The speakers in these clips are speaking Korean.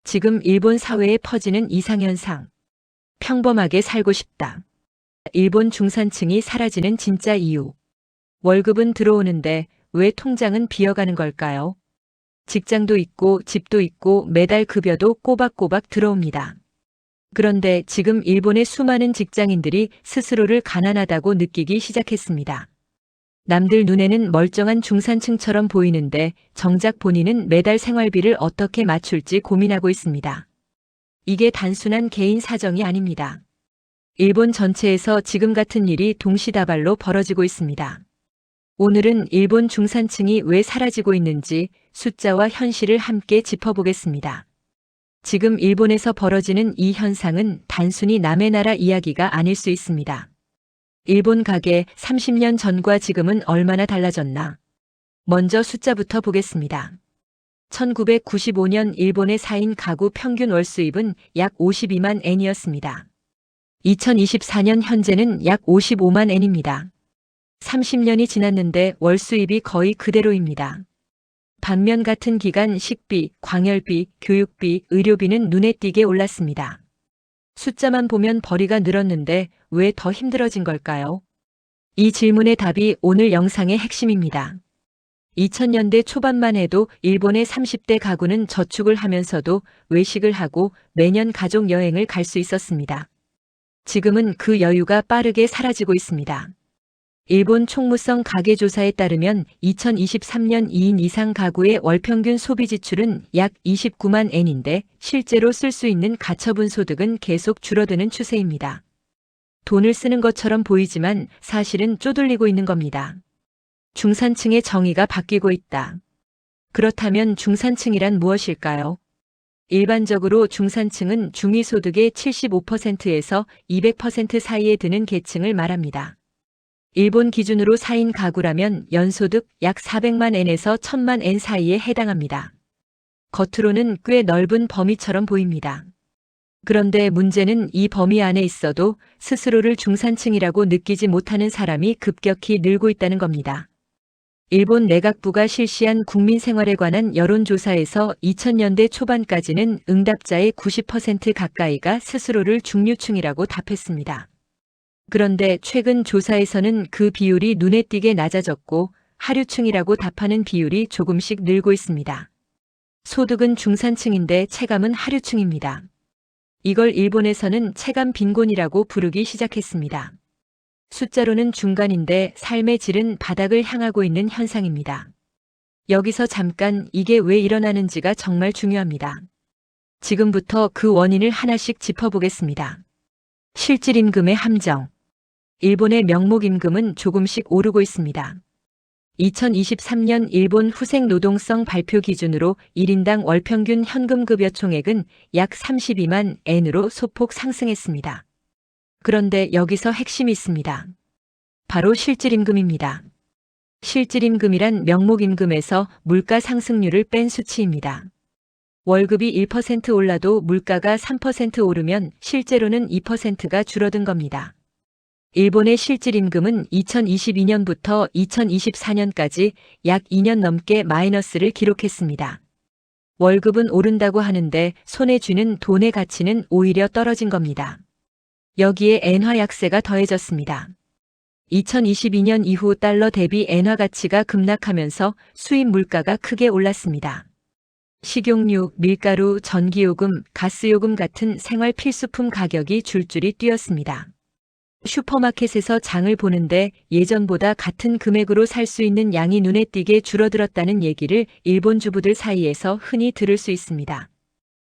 지금 일본 사회에 퍼지는 이상현상. 평범하게 살고 싶다. 일본 중산층이 사라지는 진짜 이유. 월급은 들어오는데 왜 통장은 비어가는 걸까요? 직장도 있고 집도 있고 매달 급여도 꼬박꼬박 들어옵니다. 그런데 지금 일본의 수많은 직장인들이 스스로를 가난하다고 느끼기 시작했습니다. 남들 눈에는 멀쩡한 중산층처럼 보이는데 정작 본인은 매달 생활비를 어떻게 맞출지 고민하고 있습니다. 이게 단순한 개인 사정이 아닙니다. 일본 전체에서 지금 같은 일이 동시다발로 벌어지고 있습니다. 오늘은 일본 중산층이 왜 사라지고 있는지 숫자와 현실을 함께 짚어보겠습니다. 지금 일본에서 벌어지는 이 현상은 단순히 남의 나라 이야기가 아닐 수 있습니다. 일본 가계 30년 전과 지금은 얼마나 달라졌나? 먼저 숫자부터 보겠습니다. 1995년 일본의 4인 가구 평균 월 수입은 약 52만 엔이었습니다. 2024년 현재는 약 55만 엔입니다. 30년이 지났는데 월 수입이 거의 그대로입니다. 반면 같은 기간 식비, 광열비, 교육비, 의료비는 눈에 띄게 올랐습니다. 숫자만 보면 벌이가 늘었는데 왜 더 힘들어진 걸까요? 이 질문의 답이 오늘 영상의 핵심입니다. 2000년대 초반만 해도 일본의 30대 가구는 저축을 하면서도 외식을 하고 매년 가족 여행을 갈 수 있었습니다. 지금은 그 여유가 빠르게 사라지고 있습니다. 일본 총무성 가계조사에 따르면 2023년 2인 이상 가구의 월 평균 소비 지출은 약 29만 엔인데 실제로 쓸 수 있는 가처분 소득은 계속 줄어드는 추세입니다. 돈을 쓰는 것처럼 보이지만 사실은 쪼들리고 있는 겁니다. 중산층의 정의가 바뀌고 있다. 그렇다면 중산층이란 무엇일까요? 일반적으로 중산층은 중위소득의 75%에서 200% 사이에 드는 계층을 말합니다. 일본 기준으로 4인 가구라면 연소득 약 400만 엔에서 1000만 엔 사이에 해당합니다. 겉으로는 꽤 넓은 범위처럼 보입니다. 그런데 문제는 이 범위 안에 있어도 스스로를 중산층이라고 느끼지 못하는 사람이 급격히 늘고 있다는 겁니다. 일본 내각부가 실시한 국민생활에 관한 여론조사에서 2000년대 초반까지는 응답자의 90% 가까이가 스스로를 중류층이라고 답했습니다. 그런데 최근 조사에서는 그 비율이 눈에 띄게 낮아졌고 하류층이라고 답하는 비율이 조금씩 늘고 있습니다. 소득은 중산층인데 체감은 하류층입니다. 이걸 일본에서는 체감 빈곤이라고 부르기 시작했습니다. 숫자로는 중간인데 삶의 질은 바닥을 향하고 있는 현상입니다. 여기서 잠깐 이게 왜 일어나는지가 정말 중요합니다. 지금부터 그 원인을 하나씩 짚어보겠습니다. 실질임금의 함정. 일본의 명목임금은 조금씩 오르고 있습니다. 2023년 일본 후생노동성 발표 기준으로 1인당 월평균 현금급여 총액은 약 32만 엔으로 소폭 상승했습니다. 그런데 여기서 핵심이 있습니다. 바로 실질임금입니다. 실질임금이란 명목임금에서 물가 상승률을 뺀 수치입니다. 월급이 1% 올라도 물가가 3% 오르면 실제로는 2%가 줄어든 겁니다. 일본의 실질임금은 2022년부터 2024년까지 약 2년 넘게 마이너스를 기록했습니다. 월급은 오른다고 하는데 손에 쥐는 돈의 가치는 오히려 떨어진 겁니다. 여기에 엔화 약세가 더해졌습니다. 2022년 이후 달러 대비 엔화 가치가 급락하면서 수입 물가가 크게 올랐습니다. 식용유, 밀가루, 전기요금, 가스요금 같은 생활 필수품 가격이 줄줄이 뛰었습니다. 슈퍼마켓에서 장을 보는데 예전보다 같은 금액으로 살 수 있는 양이 눈에 띄게 줄어들었다는 얘기를 일본 주부들 사이에서 흔히 들을 수 있습니다.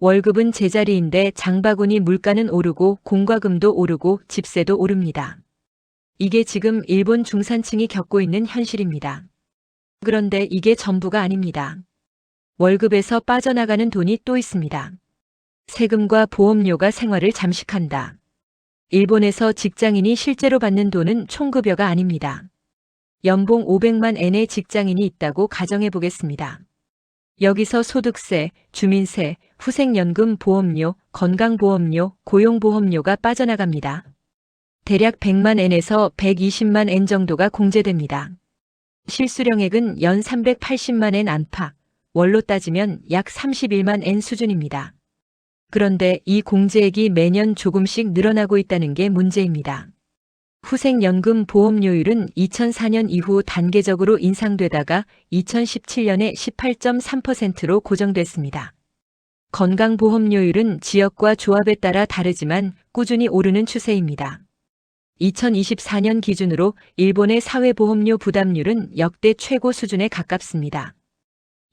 월급은 제자리인데 장바구니 물가는 오르고 공과금도 오르고 집세도 오릅니다. 이게 지금 일본 중산층이 겪고 있는 현실입니다. 그런데 이게 전부가 아닙니다. 월급에서 빠져나가는 돈이 또 있습니다. 세금과 보험료가 생활을 잠식한다. 일본에서 직장인이 실제로 받는 돈은 총급여가 아닙니다. 연봉 500만 엔의 직장인이 있다고 가정해 보겠습니다. 여기서 소득세, 주민세, 후생연금 보험료, 건강보험료, 고용보험료가 빠져나갑니다. 대략 100만 엔에서 120만 엔 정도가 공제됩니다. 실수령액은 연 380만 엔 안팎, 월로 따지면 약 31만 엔 수준입니다. 그런데 이 공제액이 매년 조금씩 늘어나고 있다는 게 문제입니다. 후생연금 보험료율은 2004년 이후 단계적으로 인상되다가 2017년에 18.3%로 고정됐습니다. 건강보험료율은 지역과 조합에 따라 다르지만 꾸준히 오르는 추세입니다. 2024년 기준으로 일본의 사회보험료 부담률은 역대 최고 수준에 가깝습니다.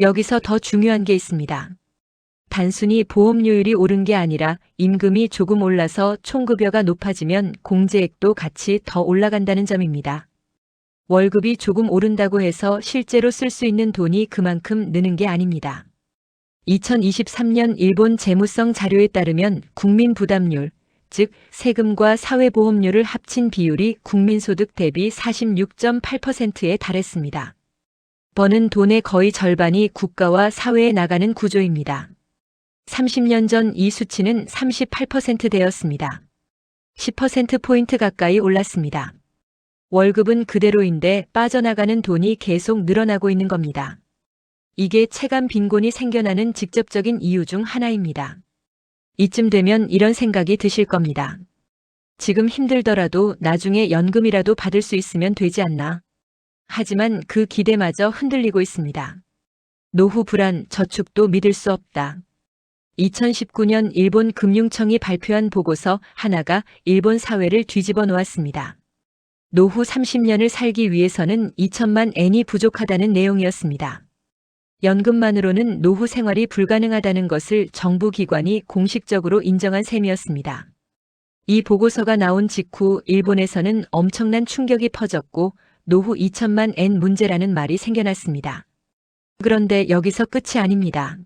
여기서 더 중요한 게 있습니다. 단순히 보험료율이 오른 게 아니라 임금이 조금 올라서 총급여가 높아지면 공제액도 같이 더 올라간다는 점입니다. 월급이 조금 오른다고 해서 실제로 쓸 수 있는 돈이 그만큼 느는 게 아닙니다. 2023년 일본 재무성 자료에 따르면 국민 부담률, 즉 세금과 사회보험료를 합친 비율이 국민소득 대비 46.8%에 달했습니다. 버는 돈의 거의 절반이 국가와 사회에 나가는 구조입니다. 30년 전 이 수치는 38%대였습니다. 10%포인트 가까이 올랐습니다. 월급은 그대로인데 빠져나가는 돈이 계속 늘어나고 있는 겁니다. 이게 체감 빈곤이 생겨나는 직접적인 이유 중 하나입니다. 이쯤 되면 이런 생각이 드실 겁니다. 지금 힘들더라도 나중에 연금이라도 받을 수 있으면 되지 않나? 하지만 그 기대마저 흔들리고 있습니다. 노후 불안, 저축도 믿을 수 없다. 2019년 일본 금융청이 발표한 보고서 하나가 일본 사회를 뒤집어 놓았습니다. 노후 30년을 살기 위해서는 2천만 엔이 부족하다는 내용이었습니다. 연금만으로는 노후 생활이 불가능하다는 것을 정부 기관이 공식적으로 인정한 셈이었습니다. 이 보고서가 나온 직후 일본에서는 엄청난 충격이 퍼졌고 노후 2천만 엔 문제라는 말이 생겨났습니다. 그런데 여기서 끝이 아닙니다.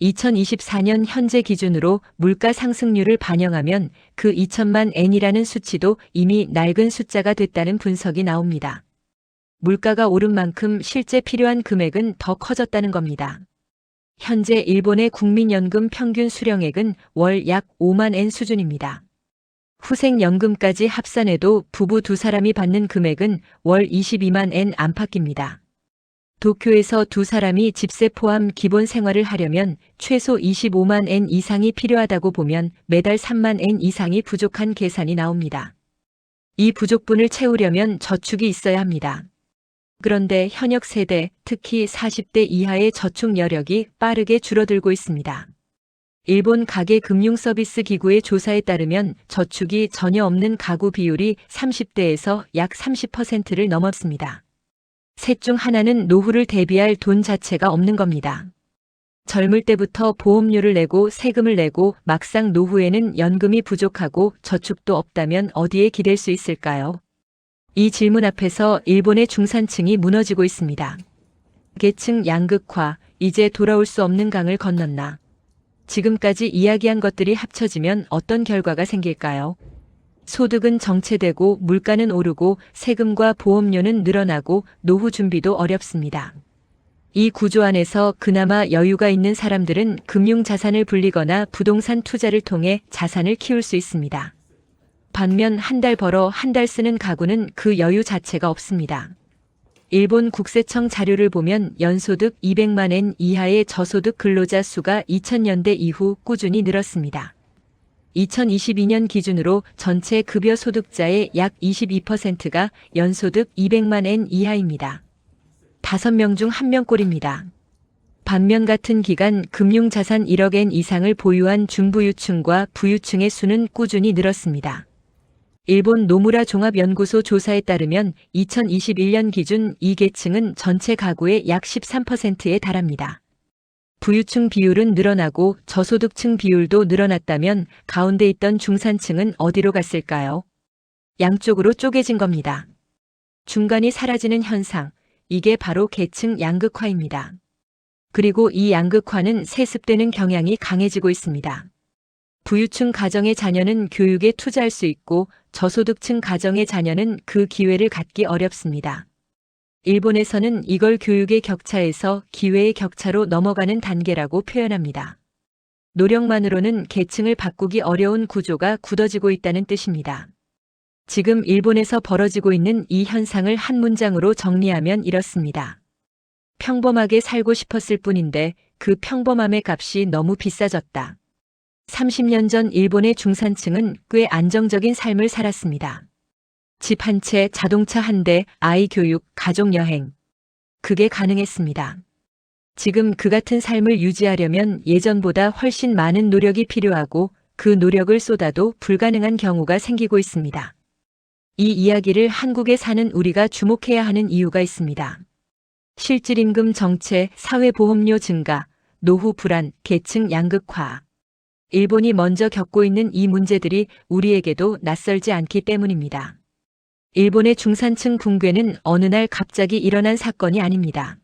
2024년 현재 기준으로 물가 상승률을 반영하면 그 2천만 엔이라는 수치도 이미 낡은 숫자가 됐다는 분석이 나옵니다. 물가가 오른 만큼 실제 필요한 금액은 더 커졌다는 겁니다. 현재 일본의 국민연금 평균 수령액은 월 약 5만 엔 수준입니다. 후생연금까지 합산해도 부부 두 사람이 받는 금액은 월 22만 엔 안팎입니다. 도쿄에서 두 사람이 집세 포함 기본 생활을 하려면 최소 25만 엔 이상이 필요하다고 보면 매달 3만 엔 이상이 부족한 계산이 나옵니다. 이 부족분을 채우려면 저축이 있어야 합니다. 그런데 현역 세대, 특히 40대 이하의 저축 여력이 빠르게 줄어들고 있습니다. 일본 가계금융서비스 기구의 조사에 따르면 저축이 전혀 없는 가구 비율이 30대에서 약 30%를 넘었습니다. 셋 중 하나는 노후를 대비할 돈 자체가 없는 겁니다. 젊을 때부터 보험료를 내고 세금을 내고 막상 노후에는 연금이 부족하고 저축도 없다면 어디에 기댈 수 있을까요? 이 질문 앞에서 일본의 중산층이 무너지고 있습니다. 계층 양극화, 이제 돌아올 수 없는 강을 건넜나? 지금까지 이야기한 것들이 합쳐지면 어떤 결과가 생길까요? 소득은 정체되고 물가는 오르고 세금과 보험료는 늘어나고 노후 준비도 어렵습니다. 이 구조 안에서 그나마 여유가 있는 사람들은 금융자산을 불리거나 부동산 투자를 통해 자산을 키울 수 있습니다. 반면 한 달 벌어 한 달 쓰는 가구는 그 여유 자체가 없습니다. 일본 국세청 자료를 보면 연소득 200만 엔 이하의 저소득 근로자 수가 2000년대 이후 꾸준히 늘었습니다. 2022년 기준으로 전체 급여 소득자의 약 22%가 연소득 200만 엔 이하입니다. 5명 중 1명꼴입니다. 반면 같은 기간 금융자산 1억 엔 이상을 보유한 중부유층과 부유층의 수는 꾸준히 늘었습니다. 일본 노무라 종합연구소 조사에 따르면 2021년 기준 이 계층은 전체 가구의 약 13%에 달합니다. 부유층 비율은 늘어나고 저소득층 비율도 늘어났다면 가운데 있던 중산층은 어디로 갔을까요? 양쪽으로 쪼개진 겁니다. 중간이 사라지는 현상, 이게 바로 계층 양극화입니다. 그리고 이 양극화는 세습되는 경향이 강해지고 있습니다. 부유층 가정의 자녀는 교육에 투자할 수 있고 저소득층 가정의 자녀는 그 기회를 갖기 어렵습니다. 일본에서는 이걸 교육의 격차에서 기회의 격차로 넘어가는 단계라고 표현합니다. 노력만으로는 계층을 바꾸기 어려운 구조가 굳어지고 있다는 뜻입니다. 지금 일본에서 벌어지고 있는 이 현상을 한 문장으로 정리하면 이렇습니다. 평범하게 살고 싶었을 뿐인데 그 평범함의 값이 너무 비싸졌다. 30년 전 일본의 중산층은 꽤 안정적인 삶을 살았습니다. 집 한 채, 자동차 한 대, 아이 교육, 가족 여행. 그게 가능했습니다. 지금 그 같은 삶을 유지하려면 예전보다 훨씬 많은 노력이 필요하고 그 노력을 쏟아도 불가능한 경우가 생기고 있습니다. 이 이야기를 한국에 사는 우리가 주목해야 하는 이유가 있습니다. 실질임금 정체, 사회보험료 증가, 노후 불안, 계층 양극화. 일본이 먼저 겪고 있는 이 문제들이 우리에게도 낯설지 않기 때문입니다. 일본의 중산층 붕괴는 어느 날 갑자기 일어난 사건이 아닙니다.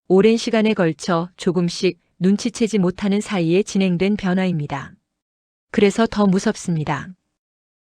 오랜 시간에 걸쳐 조금씩 눈치채지 못하는 사이에 진행된 변화입니다. 그래서 더 무섭습니다.